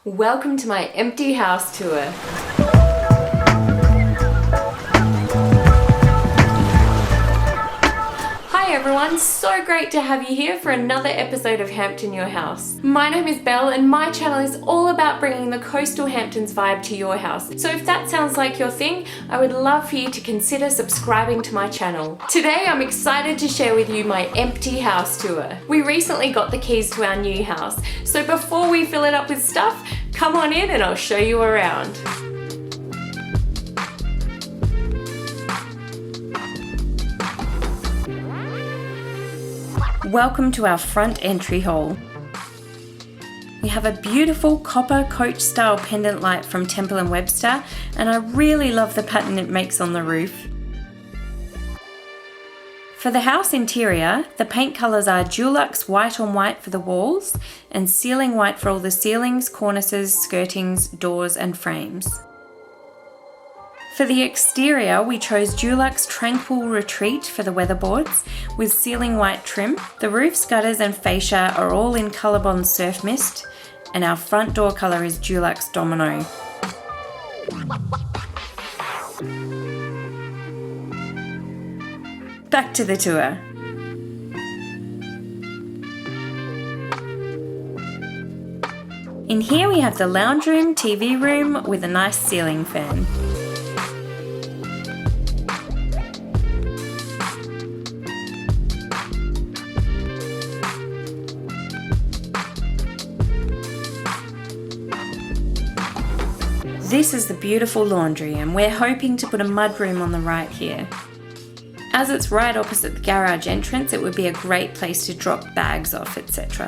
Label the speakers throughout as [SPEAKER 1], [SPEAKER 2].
[SPEAKER 1] Welcome to my empty house tour. Hi everyone, so great to have you here for another episode of Hampton Your House. My name is Belle and my channel is all about bringing the coastal Hamptons vibe to your house. So if that sounds like your thing, I would love for you to consider subscribing to my channel. Today I'm excited to share with you my empty house tour. We recently got the keys to our new house, so before we fill it up with stuff, come on in and I'll show you around. Welcome to our front entry hall. We have a beautiful copper coach style pendant light from Temple & Webster, and I really love the pattern it makes on the roof. For the house interior, the paint colours are Dulux white on white for the walls and ceiling white for all the ceilings, cornices, skirtings, doors and frames. For the exterior, we chose Dulux Tranquil Retreat for the weatherboards with ceiling white trim. The roof gutters and fascia are all in Colorbond Surf Mist, and our front door colour is Dulux Domino. Back to the tour. In here we have the lounge room, TV room with a nice ceiling fan. This is the beautiful laundry and we're hoping to put a mudroom on the right here. As it's right opposite the garage entrance, it would be a great place to drop bags off, etc.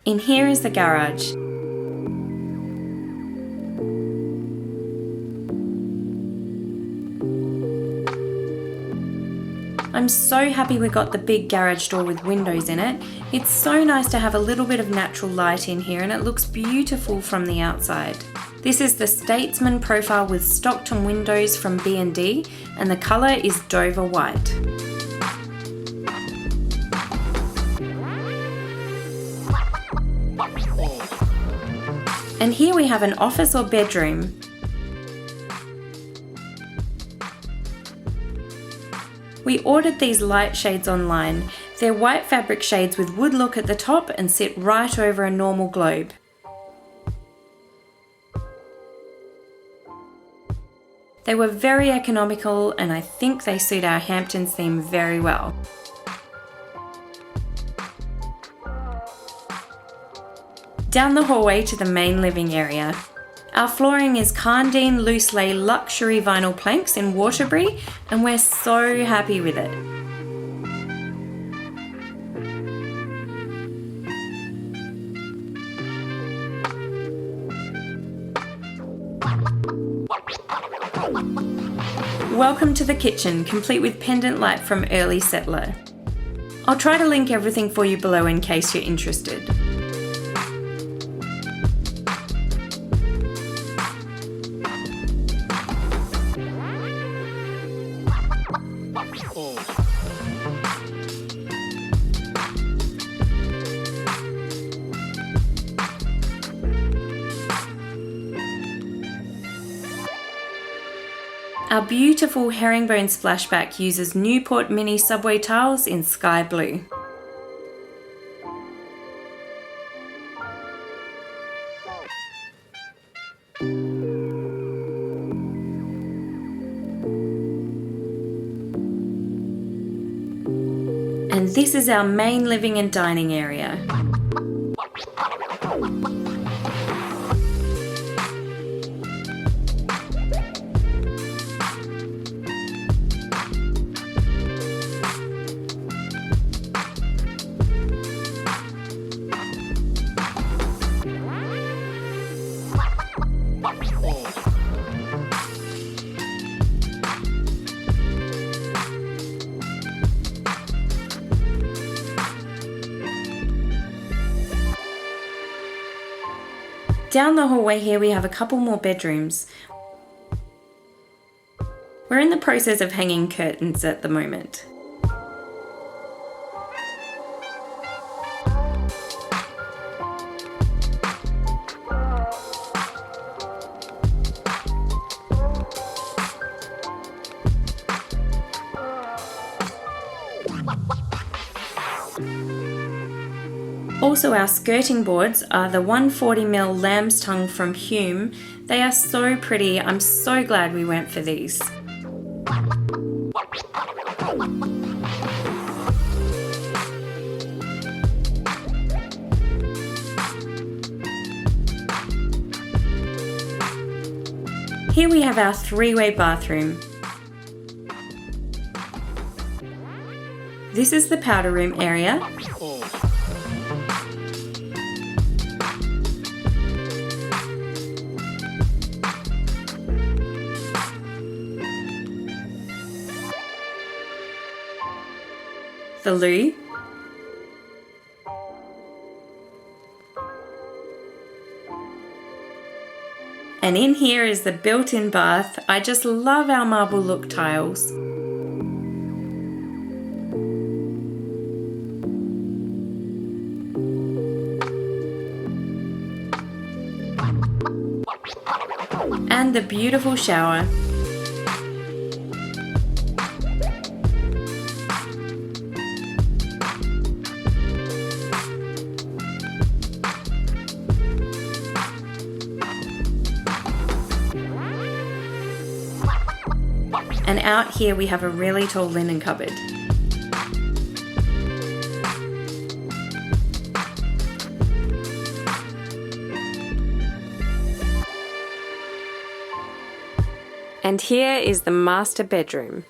[SPEAKER 1] In here is the garage. I'm so happy we got the big garage door with windows in it. It's so nice to have a little bit of natural light in here and it looks beautiful from the outside. This is the Statesman profile with Stockton windows from B&D and the colour is Dover White. And here we have an office or bedroom. We ordered these light shades online. They're white fabric shades with wood look at the top and sit right over a normal globe. They were very economical and I think they suit our Hamptons theme very well. Down the hallway to the main living area. Our flooring is Carndine Loose Lay luxury vinyl planks in Waterbury and we're so happy with it. Welcome to the kitchen, complete with pendant light from Early Settler. I'll try to link everything for you below in case you're interested. Our beautiful herringbone splashback uses Newport Mini subway tiles in sky blue. And this is our main living and dining area. Down the hallway here we have a couple more bedrooms. We're in the process of hanging curtains at the moment. Also, our skirting boards are the 140mm lamb's tongue from Hume. They are so pretty. I'm so glad we went for these. Here we have our three-way bathroom. This is the powder room area. The loo. And in here is the built-in bath. I just love our marble look tiles. And the beautiful shower. And out here we have a really tall linen cupboard. And here is the master bedroom.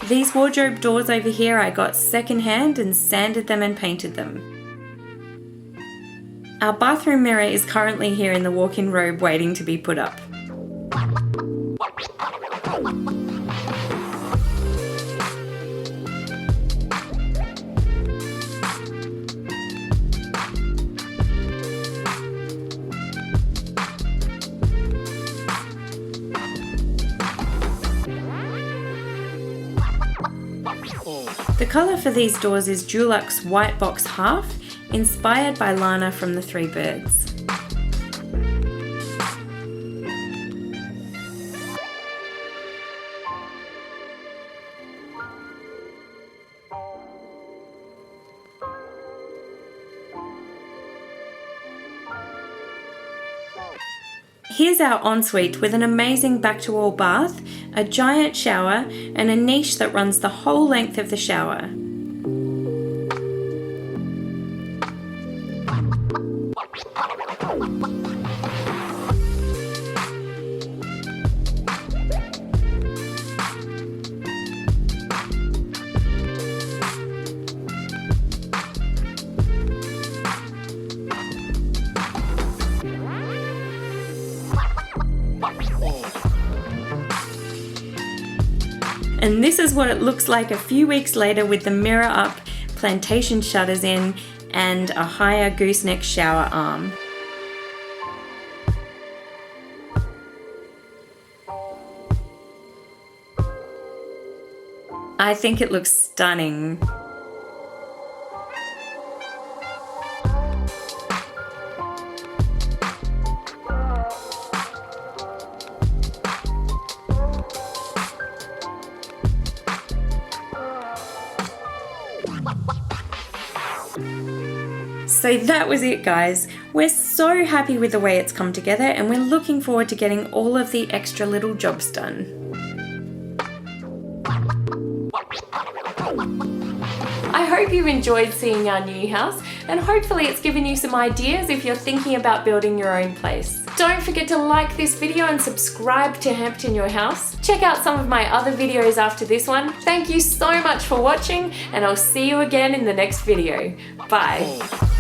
[SPEAKER 1] These wardrobe doors over here I got secondhand and sanded them and painted them. Our bathroom mirror is currently here in the walk-in robe waiting to be put up. The colour for these doors is Dulux White Box Half, inspired by Lana from The Three Birds. Here's our ensuite with an amazing back-to-wall bath, a giant shower, and a niche that runs the whole length of the shower. And this is what it looks like a few weeks later with the mirror up, plantation shutters in, and a higher gooseneck shower arm. I think it looks stunning. So that was it, guys. We're so happy with the way it's come together and we're looking forward to getting all of the extra little jobs done. I hope you enjoyed seeing our new house and hopefully it's given you some ideas if you're thinking about building your own place. Don't forget to like this video and subscribe to Hampton Your House. Check out some of my other videos after this one. Thank you so much for watching, and I'll see you again in the next video. Bye.